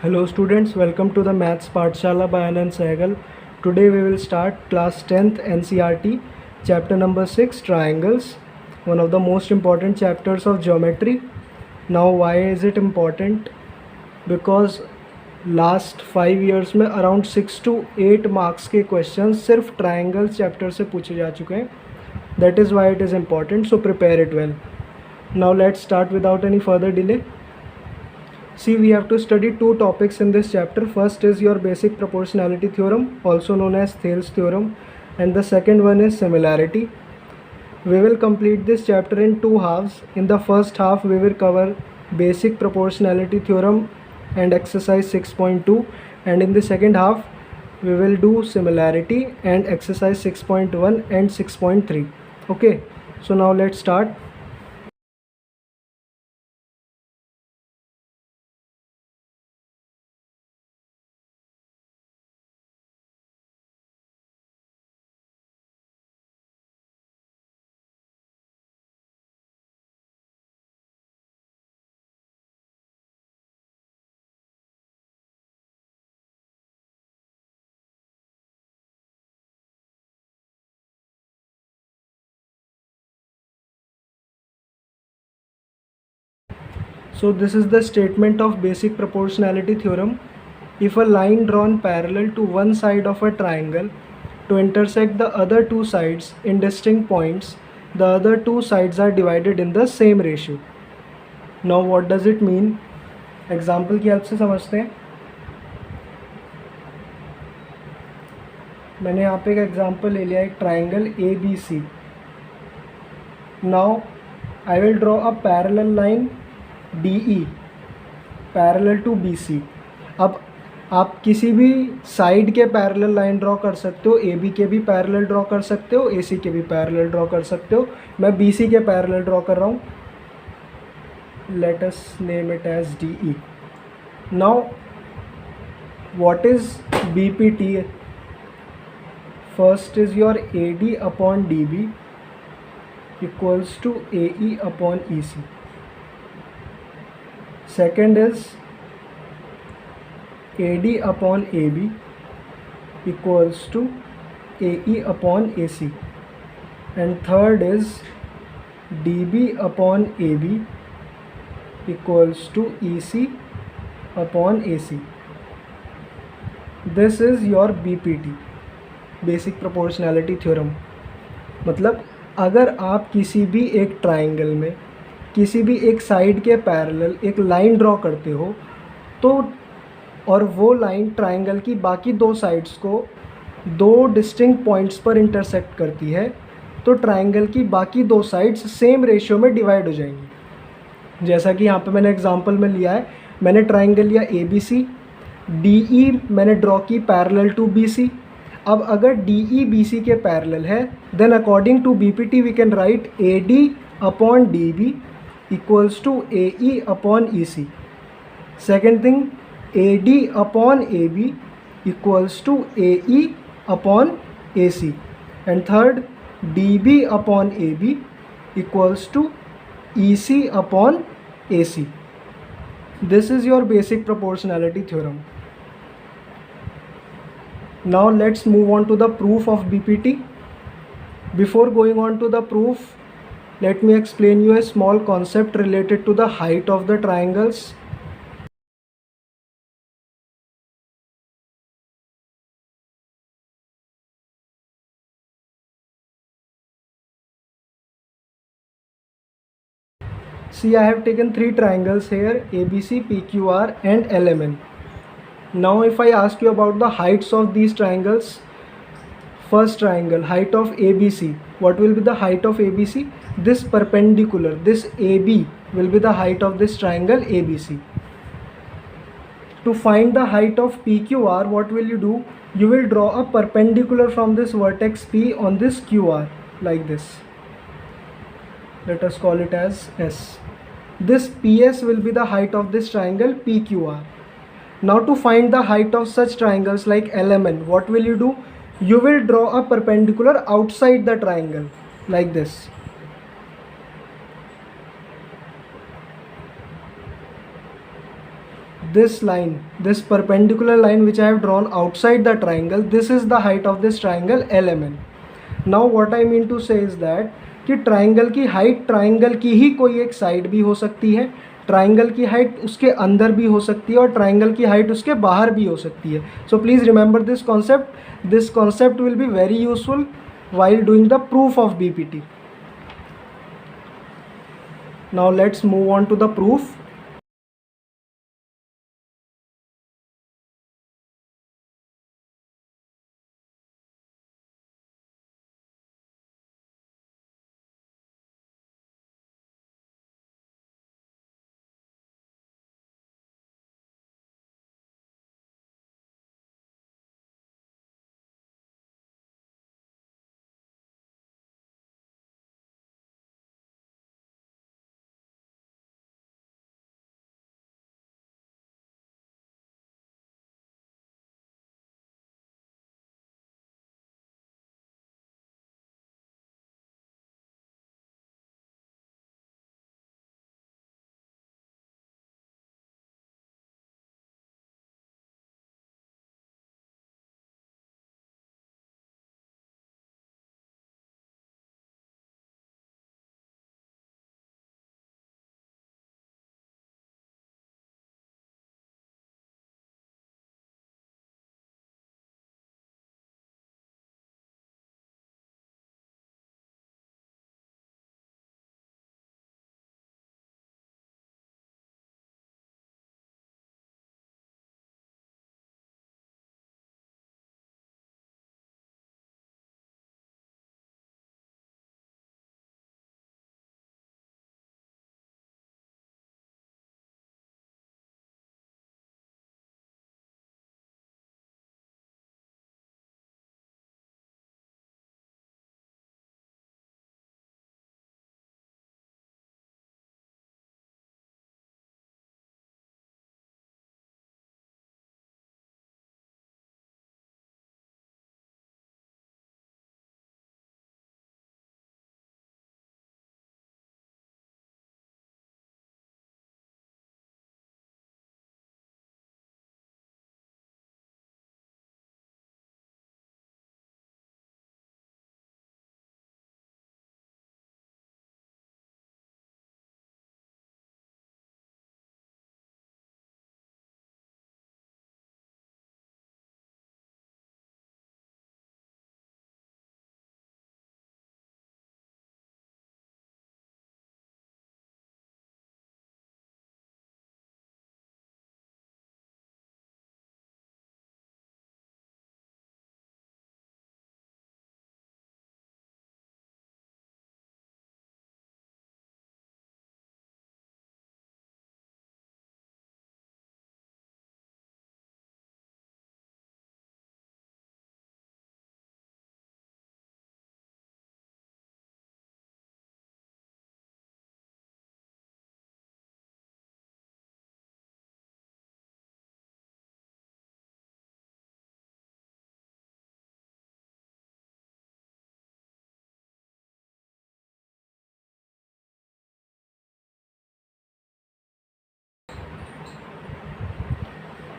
Hello students, welcome to the Maths Pathshala by Anand Sehgal. Today we will start class 10th NCERT, chapter number 6, triangles, one of the most important chapters of geometry. Now why is it important? Because last 5 years में around 6 to 8 marks के questions सिर्फ triangles chapter से पूछे जा चुके हैं. That is why it is important, so prepare it well. Now let's start without any further delay. See, we have to study two topics in this chapter. First is your basic proportionality theorem, also known as Thales theorem, and the second one is similarity. We will complete this chapter in two halves. In the first half, we will cover basic proportionality theorem and exercise 6.2, and in the second half, we will do similarity and exercise 6.1 and 6.3. Okay, so now let's start. So this is the statement of basic proportionality theorem. If a line drawn parallel to one side of a triangle to intersect the other two sides in distinct points, the other two sides are divided in the same ratio. Now what does it mean? Example की help से समझते हैं. मैंने यहाँ पे एक example ले लिया, एक triangle ABC. Now I will draw a parallel line DE parallel to BC. अब आप किसी भी साइड के पैरेलल लाइन ड्रॉ कर सकते हो, AB के भी पैरेलल ड्रॉ कर सकते हो, AC के भी पैरेलल ड्रॉ कर सकते हो. मैं BC के पैरेलल ड्रॉ कर रहा हूँ. Let us name it as DE. Now what is BPT? First is your AD upon DB equals to AE upon EC. Second is AD upon AB equals to AE upon AC, and third is DB upon AB equals to EC upon AC. This is your BPT, basic proportionality theorem. मतलब अगर आप किसी भी एक triangle में किसी भी एक साइड के पैरेलल एक लाइन ड्रॉ करते हो तो और वो लाइन ट्राइंगल की बाकी दो साइड्स को दो डिस्टिंक्ट पॉइंट्स पर इंटरसेक्ट करती है तो ट्राइंगल की बाकी दो साइड्स सेम रेशियो में डिवाइड हो जाएंगी. जैसा कि यहाँ पे मैंने एग्जांपल में लिया है, मैंने ट्राइंगल लिया ABC, DE मैंने ड्रॉ की पैरेलल टू BC. अब अगर DE BC के पैरेलल है then according to BPT we can write AD upon DB equals to AE upon EC. Second thing, AD upon AB equals to AE upon AC. And third, DB upon AB equals to EC upon AC. This is your basic proportionality theorem. Now let's move on to the proof of BPT. Before going on to the proof, let me explain you a small concept related to the height of the triangles. See, I have taken three triangles here, ABC, PQR and LMN. Now if I ask you about the heights of these triangles, first triangle, height of ABC, what will be the height of ABC? This perpendicular, this AB will be the height of this triangle ABC. To find the height of PQR, what will you do? You will draw a perpendicular from this vertex P on this QR like this. Let us call it as S. This PS will be the height of this triangle PQR. Now to find the height of such triangles like LMN, what will you do? You will draw a perpendicular outside the triangle like this. this line, this perpendicular line which I have drawn outside the triangle, this is the height of this triangle LMN. Now what I mean to say is that कि triangle की height triangle की ही कोई एक side भी हो सकती है, triangle की हाइट उसके अंदर भी हो सकती है और ट्राइंगल की हाइट उसके बाहर भी हो सकती है. So please remember this concept. This concept will be very useful while doing the proof of BPT. Now let's move on to the proof.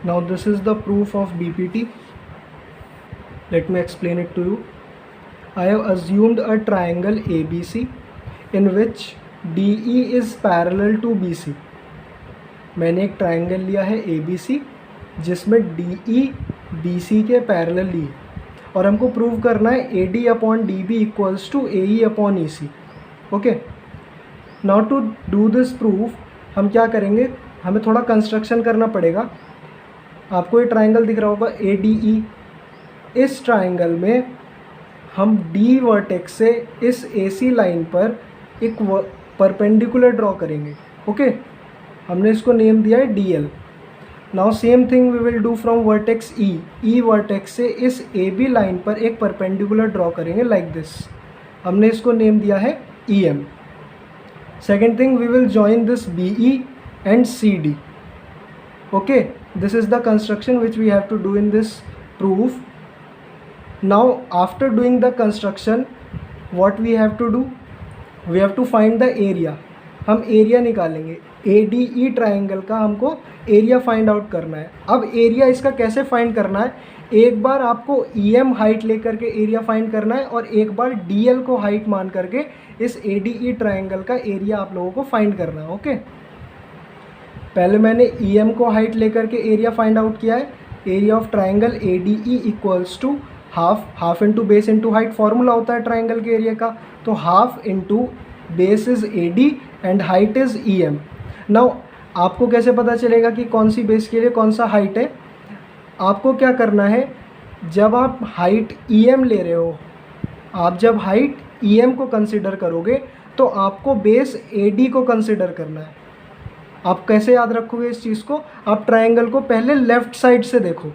Now this is the proof of BPT. Let me explain it to you. I have assumed a triangle ABC in which DE is parallel to BC. मैंने एक triangle लिया है ABC जिसमें DE BC के parallel ली है और हमको प्रूव करना है AD upon DB equals to AE upon EC. Okay, now to do this proof हम क्या करेंगे, हमें थोड़ा कंस्ट्रक्शन करना पड़ेगा. आपको ये ट्राइंगल दिख रहा होगा ADE. इस ट्राइंगल में हम D वर्टेक्स से इस AC लाइन पर एक परपेंडिकुलर ड्रॉ करेंगे. ओके, हमने इसको नेम दिया है DL. Now same thing we will do from vertex E vertex से इस AB लाइन पर एक परपेंडिकुलर ड्रॉ करेंगे लाइक दिस. हमने इसको नेम दिया है EM. Second thing we will join this BE and CD. Okay, this is the construction which we have to do in this proof. Now after doing the construction, what we have to do, we have to find the area. हम area निकालेंगे। ADE triangle का हमको area find out करना है। अब area इसका कैसे find करना है, एक बार आपको EM हाइट लेकर के एरिया फाइंड करना है और एक बार DL को हाइट मान करके इस ADE ट्राइंगल का एरिया आप लोगों को फाइंड करना है। ओके, पहले मैंने EM को हाइट लेकर के एरिया फाइंड आउट किया है। Area of triangle ADE equals to half into base into height, formula होता है ट्राइंगल के एरिया का। तो half into base is AD and height is EM। Now आपको कैसे पता चलेगा कि कौन सी बेस के लिए कौन सा हाइट है? आपको क्या करना है, जब आप हाइट EM ले रहे हो, आप जब हाइट EM को कंसिडर करोगे तो आपको बेस AD को कंसिडर करना है। आप कैसे याद रखोगे इस चीज़ को? आप ट्रायंगल को पहले लेफ़्ट साइड से देखो।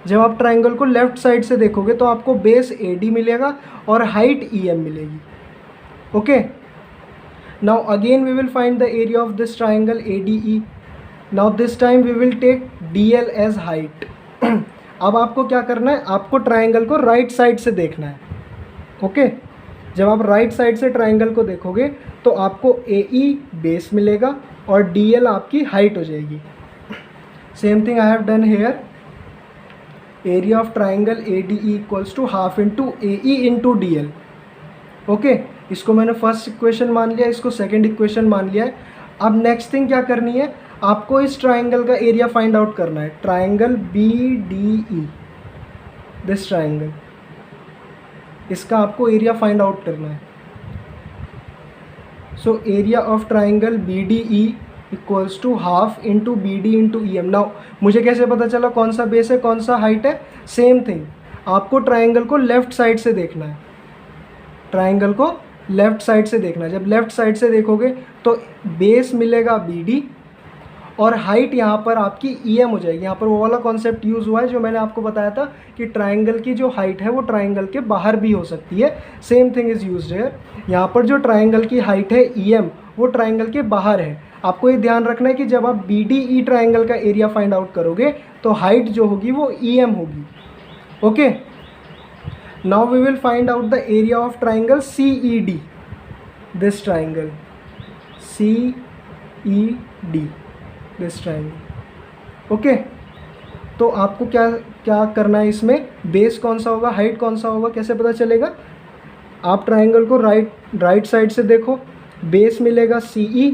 जब आप ट्रायंगल को लेफ़्ट साइड से देखोगे तो आपको बेस AD मिलेगा और हाइट EM मिलेगी। Okay, now again we will find the area of this triangle ADE। Now this time we will take DL as height. अब आपको क्या करना है, आपको ट्रायंगल को राइट साइड से देखना है। ओके, जब आप राइट साइड से ट्रायंगल को देखोगे तो आपको AE बेस मिलेगा और DL आपकी हाइट हो जाएगी। Same thing I have done here. Area of triangle ADE equals to half into AE into DL। Okay, इसको मैंने फर्स्ट इक्वेशन मान लिया, इसको सेकंड इक्वेशन मान लिया है। अब नेक्स्ट थिंग क्या करनी है, आपको इस ट्रायंगल का एरिया फाइंड आउट करना है। ट्रायंगल BDE, दिस ट्रायंगल, इसका आपको एरिया फाइंड आउट करना है। So area of triangle BDE equals to half into BD into EM। Now मुझे कैसे पता चला कौन सा बेस है कौन सा हाइट है? सेम थिंग, आपको ट्रायंगल को लेफ़्ट साइड से देखना है। ट्रायंगल को लेफ़्ट साइड से देखना है। जब लेफ़्ट साइड से देखोगे तो बेस मिलेगा BD और हाइट यहाँ पर आपकी EM हो जाएगी। यहाँ पर वो वाला कॉन्सेप्ट यूज़ हुआ है जो मैंने आपको बताया था कि ट्रायंगल की जो हाइट है वो ट्रायंगल के बाहर भी हो सकती है। Same thing is used here. यहाँ पर जो ट्रायंगल की हाइट है EM, वो ट्रायंगल के बाहर है। आपको ये ध्यान रखना है कि जब आप BDE ट्रायंगल का एरिया फाइंड आउट करोगे तो हाइट जो होगी वो EM होगी। Okay, now we will find out the area of triangle CED, this triangle CED, this triangle. Okay, तो आपको क्या क्या करना है, इसमें बेस कौन सा होगा, हाइट कौन सा होगा, कैसे पता चलेगा? आप ट्रायंगल को राइट साइड से देखो, बेस मिलेगा CE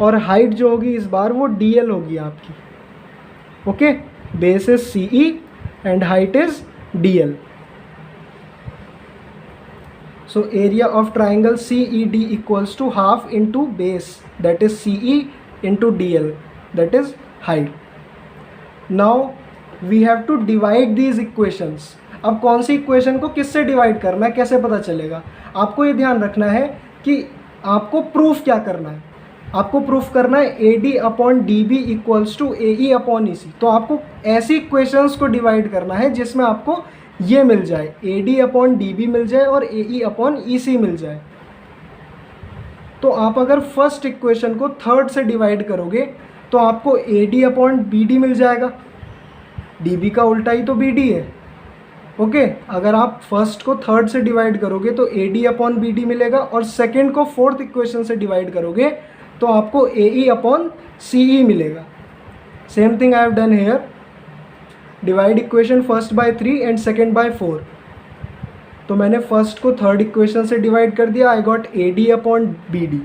और हाइट जो होगी इस बार वो DL होगी आपकी। Okay, base is CE and height is DL। So area of triangle CED equals to half into base, that is CE into DL, that is height. Now we have to divide these equations. अब कौन सी equation को किससे divide करना है, कैसे पता चलेगा? आपको ये ध्यान रखना है कि आपको प्रूफ क्या करना है। आपको प्रूफ करना है AD upon DB equals to AE upon EC। तो आपको ऐसी इक्वेशंस को डिवाइड करना है जिसमें आपको ये मिल जाए, AD अपॉन DB मिल जाए और AE अपॉन EC मिल जाए। तो आप अगर फर्स्ट इक्वेशन को थर्ड से डिवाइड करोगे तो आपको AD अपॉन BD मिल जाएगा। DB का उल्टा ही तो BD है। ओके, अगर आप फर्स्ट को थर्ड से डिवाइड करोगे तो AD अपॉन BD मिलेगा और सेकंड को फोर्थ इक्वेशन से डिवाइड करोगे तो आपको AE अपॉन CE मिलेगा। Same thing I have done hair. Divide equation first by 3 and second by 4। तो मैंने फर्स्ट को थर्ड इक्वेशन से डिवाइड कर दिया, I got AD upon BD।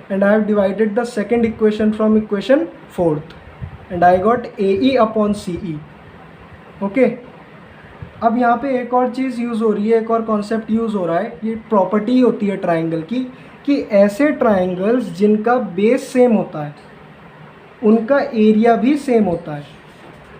and I have divided the second equation from equation 4th and I got AE upon CE। Okay, अब यहाँ पे एक और चीज़ यूज़ हो रही है, एक और कॉन्सेप्ट यूज़ हो रहा है। ये प्रॉपर्टी होती है ट्राइंगल की कि ऐसे ट्राइंगल्स जिनका बेस सेम होता है उनका एरिया भी सेम होता है।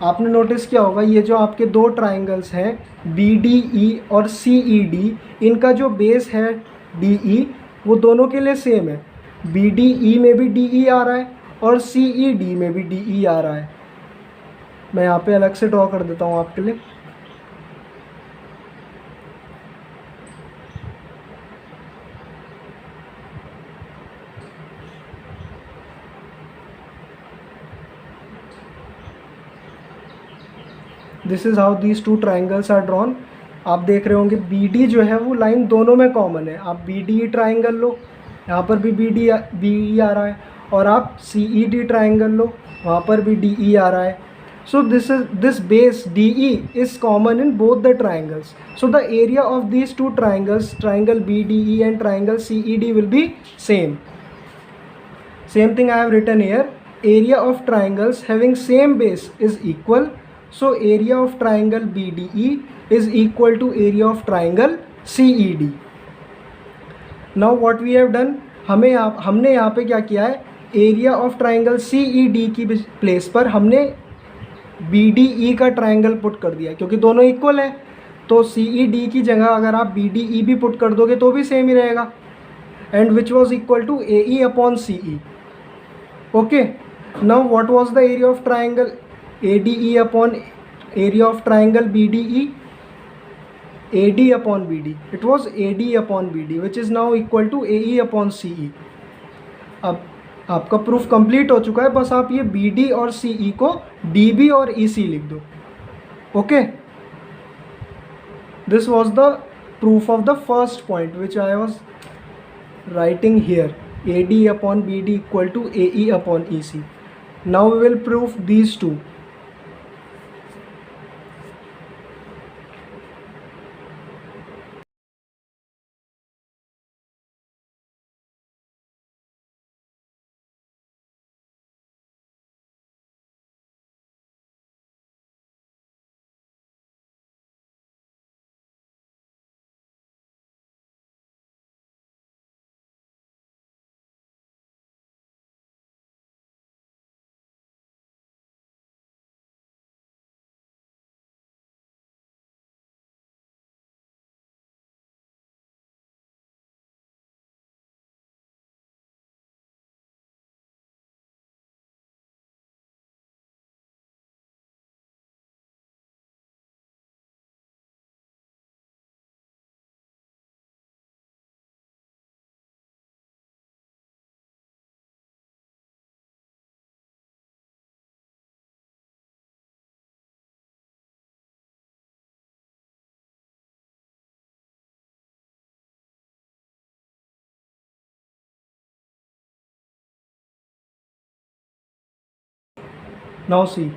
आपने नोटिस किया होगा ये जो आपके दो ट्राइंगल्स हैं BDE और CED, इनका जो बेस है DE वो दोनों के लिए सेम है। BDE में भी DE आ रहा है और CED में भी DE आ रहा है। मैं यहाँ पे अलग से ड्रॉ कर देता हूँ आपके लिए। This is how these two triangles are drawn. आप देख रहे होंगे बी डी जो है वो लाइन दोनों में कॉमन है। आप बी डी ट्राइंगल लो, यहाँ पर भी बी ई आ रहा है, और आप सी ई डी ट्राइंगल लो, वहाँ पर भी डी ई आ रहा है। So this base DE is common in both the triangles. So the area of these two triangles, triangle BDE and triangle CED, will be same. Same thing I have written here. Area of triangles having same base is equal. So area of triangle BDE is equal to area of triangle CED. Now what we have done, हमने यहाँ पे क्या किया है, area of triangle CED की place पर हमने BDE का ट्राइंगल पुट कर दिया, क्योंकि दोनों इक्वल है। तो CED की जगह अगर आप BDE भी पुट कर दोगे तो भी सेम ही रहेगा, and which was equal to AE upon CE। Okay, now what was the area of triangle ADE upon area of triangle BDE? AD upon BD, it was AD upon BD, which is now equal to AE upon CE। अब आपका proof complete हो चुका है, बस आप ये BD और CE को DB और EC लिख दो। Okay, this was the proof of the first point which I was writing here, AD upon BD equal to AE upon EC। now we will prove these two। Now see,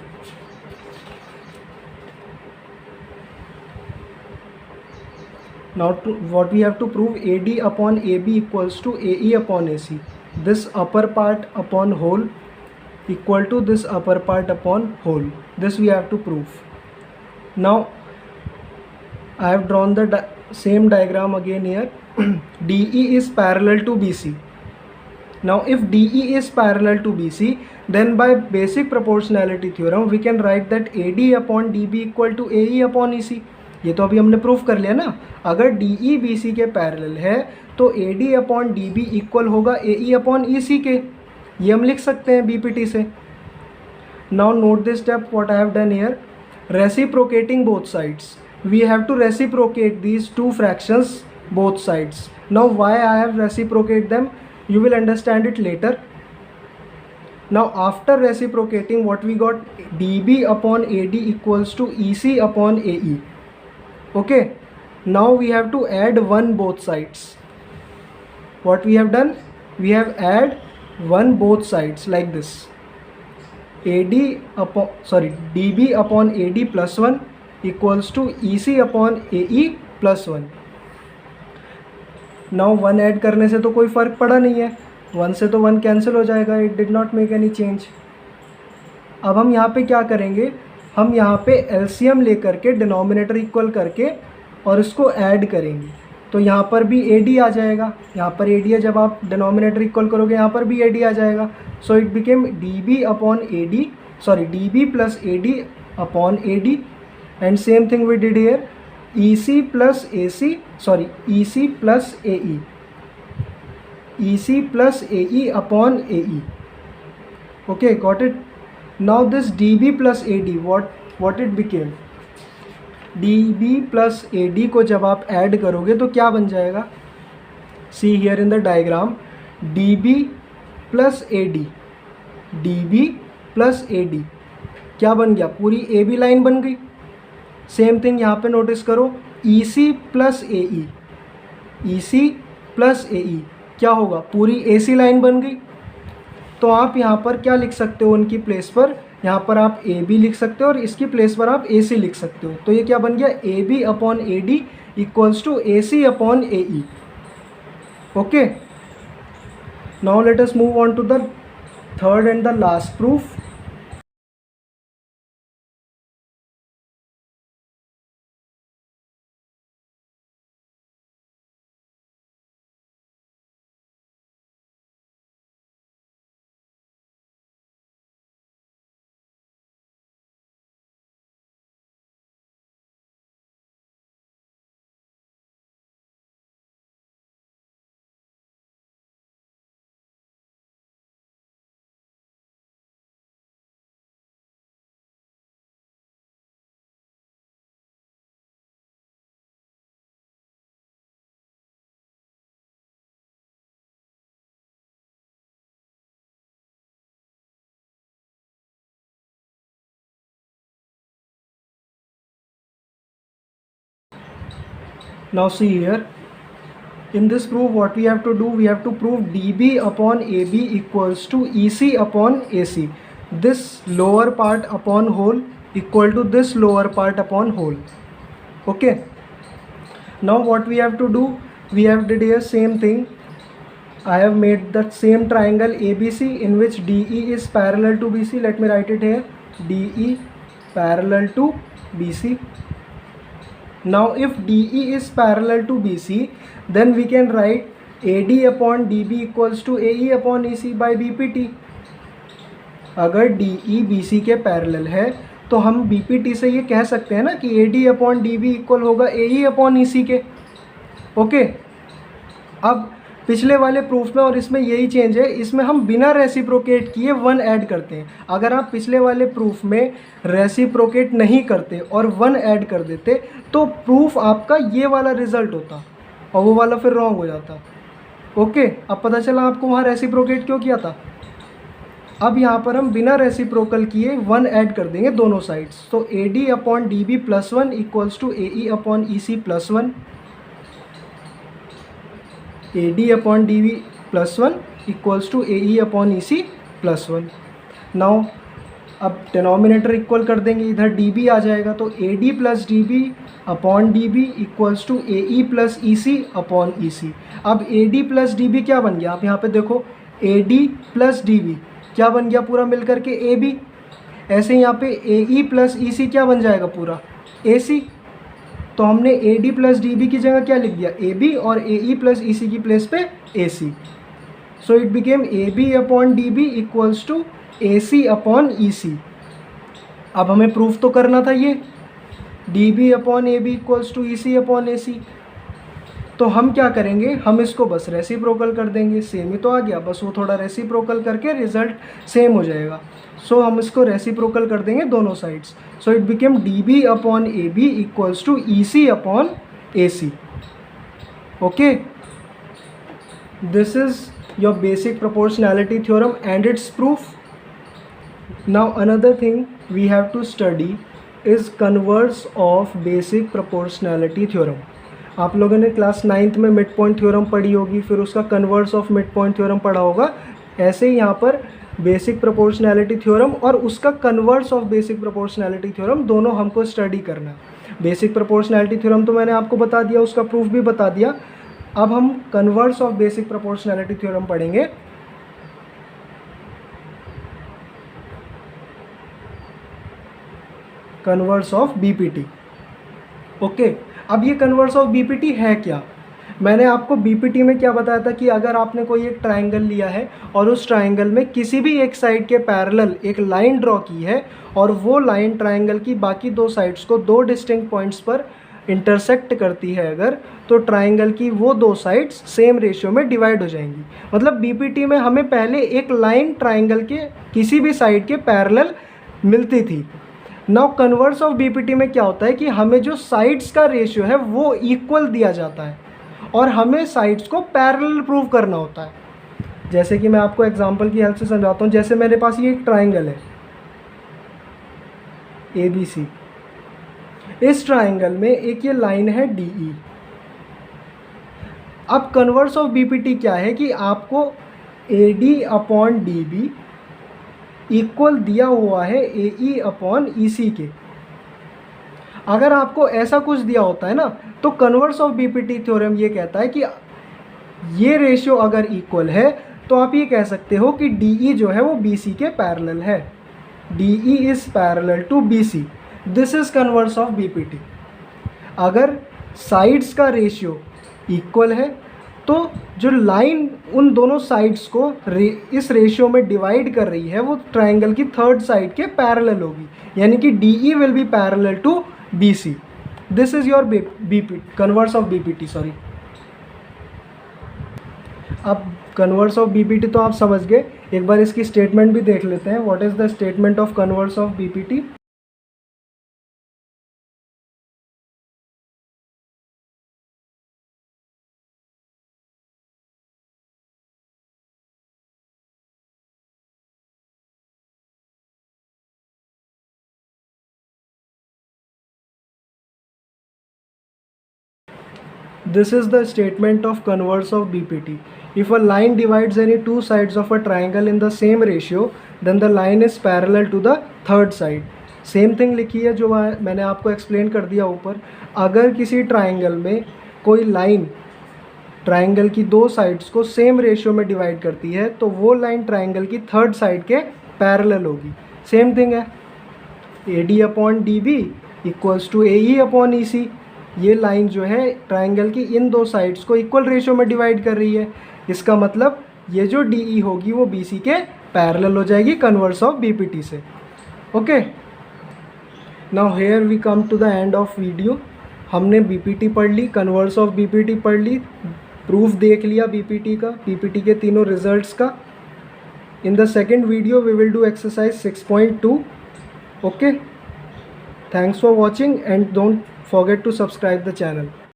now what we have to prove, AD upon AB equals to AE upon AC। this upper part upon whole equal to this upper part upon whole, this we have to prove। now I have drawn the same diagram again here। DE is parallel to BC। now if DE is parallel to BC, then by basic proportionality theorem we can write that AD upon DB equal to AE upon EC। ये तो अभी हमने proof कर लिया ना, अगर DE BC के parallel है तो AD अपॉन DB इक्वल होगा AE अपॉन EC के, ये हम लिख सकते हैं BPT से। Now note this step what I have done here, reciprocating both sides, we have to reciprocate these two fractions both sides. Now why I have reciprocate them, you will understand it later। now after reciprocating, what we got, DB upon AD equals to EC upon AE। okay, now we have to add 1 both sides। what we have done, we have add 1 both sides like this, DB upon AD plus 1 equals to EC upon AE plus 1। Now 1 add करने से तो कोई फ़र्क पड़ा नहीं है, 1 से तो 1 कैंसिल हो जाएगा, it did not make any change. अब हम यहाँ पे क्या करेंगे, हम यहाँ पे एलसीएम लेकर के डिनोमिनेटर इक्वल करके और इसको ऐड करेंगे, तो यहाँ पर भी AD आ जाएगा, यहाँ पर AD है, जब आप डिनोमिनेटर इक्वल करोगे यहाँ पर भी AD आ जाएगा। So it became DB upon AD, DB plus AD upon AD, and same thing we did here, EC plus AC, EC plus AE, EC plus AE upon AE। okay, got it। now this DB plus AD, what it became, DB plus AD को जब आप add करोगे तो क्या बन जाएगा, see here in the diagram, DB plus AD, DB plus AD क्या बन गया, पूरी AB लाइन बन गई। सेम थिंग यहाँ पे नोटिस करो, EC plus AE, EC plus AE क्या होगा, पूरी AC लाइन बन गई। तो आप यहाँ पर क्या लिख सकते हो उनकी प्लेस पर, यहाँ पर आप AB लिख सकते हो और इसकी प्लेस पर आप AC लिख सकते हो। तो ये क्या बन गया, AB upon AD equals to AC upon AE। Okay, now let us move on to the third and the last proof. Now see here, in this proof what we have to do, we have to prove dB upon AB equals to EC upon AC. This lower part upon whole equal to this lower part upon whole. Okay, now what we have to do, we have did here same thing. I have made that same triangle ABC in which DE is parallel to BC. Let me write it here, DE parallel to BC. Now if DE is parallel to BC, then we can write AD upon DB equals to AE upon EC by BPT. अगर DE BC के parallel है तो हम BPT से ये कह सकते हैं ना कि AD अपॉन DB इक्वल होगा AE अपॉन EC के। ओके, अब पिछले वाले प्रूफ में और इसमें यही चेंज है, इसमें हम बिना रेसिप्रोकेट किए 1 ऐड करते हैं। अगर आप पिछले वाले प्रूफ में रेसिप्रोकेट नहीं करते और 1 ऐड कर देते तो प्रूफ आपका ये वाला रिजल्ट होता और वो वाला फिर रॉन्ग हो जाता। ओके, अब पता चला आपको वहाँ रेसिप्रोकेट क्यों किया था। अब यहाँ पर हम बिना रेसिप्रोकल किए 1 ऐड कर देंगे दोनों साइड्स। तो AD upon DB plus 1 equals to AE upon EC plus 1, AD upon DB plus 1 equals to AE upon EC plus 1। Now अब डिनोमिनेटर इक्वल कर देंगे, इधर DB आ जाएगा तो AD plus DB upon DB equals to AE plus EC upon EC। अब AD plus DB क्या बन गया, आप यहाँ पे देखो AD प्लस DB क्या बन गया पूरा मिल करके AB। ऐसे यहाँ पे AE प्लस EC क्या बन जाएगा पूरा AC। तो हमने AD प्लस DB की जगह क्या लिख दिया AB और AE प्लस EC की प्लेस पे AC। So it became AB upon DB equals to AC upon EC। अब हमें प्रूफ तो करना था ये DB upon AB equals to EC upon AC। तो हम क्या करेंगे, हम इसको बस रेसिप्रोकल कर देंगे, सेम ही तो आ गया, बस वो थोड़ा रेसिप्रोकल करके रिजल्ट सेम हो जाएगा। सो हम इसको रेसिप्रोकल कर देंगे दोनों sides. So it became DB upon AB equals to EC upon AC। Okay, this is your basic proportionality theorem and its proof. Now another thing we have to study is converse of basic proportionality theorem. आप लोगों ने class 9th में mid point theorem पढ़ी होगी, फिर उसका converse of mid point theorem पढ़ा होगा। ऐसे ही यहाँ पर बेसिक प्रोपोर्शनैलिटी थ्योरम और उसका converse of basic proportionality theorem दोनों हमको स्टडी करना। बेसिक प्रोपोर्शनैलिटी थ्योरम तो मैंने आपको बता दिया, उसका प्रूफ भी बता दिया। अब हम converse of basic proportionality theorem पढ़ेंगे। Converse of BPT. ओके, अब ये कन्वर्स ऑफ बीपीटी है क्या। मैंने आपको बीपीटी में क्या बताया था कि अगर आपने कोई एक ट्राइंगल लिया है और उस ट्राइंगल में किसी भी एक साइड के पैरेलल एक लाइन ड्रॉ की है और वो लाइन ट्राइंगल की बाकी दो साइड्स को दो डिस्टिंक्ट पॉइंट्स पर इंटरसेक्ट करती है अगर, तो ट्राइंगल की वो दो साइड्स सेम रेशियो में डिवाइड हो जाएंगी। मतलब बीपीटी में हमें पहले एक लाइन ट्राइंगल के किसी भी साइड के पैरेलल मिलती थी। नाउ कन्वर्स ऑफ बीपीटी में क्या होता है कि हमें जो साइड्स का रेशियो है वो इक्वल दिया जाता है और हमें साइड्स को पैरेलल प्रूव करना होता है। जैसे कि मैं आपको एग्जांपल की हेल्प से समझाता हूँ। जैसे मेरे पास ये एक ट्राइंगल है ABC, इस ट्राइंगल में एक ये लाइन है डी ई। अब कन्वर्स ऑफ बीपीटी क्या है कि आपको A D upon D B equal दिया हुआ है ए ई अपॉन ई सी के। अगर आपको ऐसा कुछ दिया होता है ना, तो कन्वर्स ऑफ बीपीटी थ्योरम ये कहता है कि ये रेशियो अगर इक्वल है तो आप ये कह सकते हो कि डी ई जो है वो बी सी के पैरेलल है। D E is parallel to B C. This is converse of BPT. अगर साइड्स का रेशियो इक्वल है तो जो लाइन उन दोनों साइड्स को इस रेशियो में डिवाइड कर रही है वो ट्राइंगल की थर्ड साइड के पैरेलल होगी, यानी कि D E will be parallel to B C. This is your BP converse of BPT, sorry. अब कन्वर्स ऑफ बीपीटी तो आप समझ गए, एक बार इसकी स्टेटमेंट भी देख लेते हैं। What is the statement of converse of BPT? This is the statement of converse of BPT. If a line divides any two sides of a triangle in the same ratio, then the line is parallel to the third side. Same thing लिखी है जो मैंने आपको explain कर दिया ऊपर। अगर किसी ट्राइंगल में कोई लाइन ट्राइंगल की दो साइड्स को सेम रेशियो में डिवाइड करती है तो वो लाइन ट्राइंगल की थर्ड साइड के पैरेलल होगी। सेम थिंग है, A D upon D B equals to A E upon E C. ये लाइन जो है ट्राइंगल की इन दो साइड्स को इक्वल रेशियो में डिवाइड कर रही है। इसका मतलब ये जो डी ई होगी वो बी सी के पैरेलल हो जाएगी converse of B P T से। Okay, now here we come to the end of video. हमने बी पी टी पढ़ ली, converse of B P T पढ़ ली, प्रूफ देख लिया बी पी टी का, बी पी टी के तीनों रिजल्ट्स का। In the second video we will do exercise 6.2. Okay, thanks for watching and don't forget to subscribe the channel.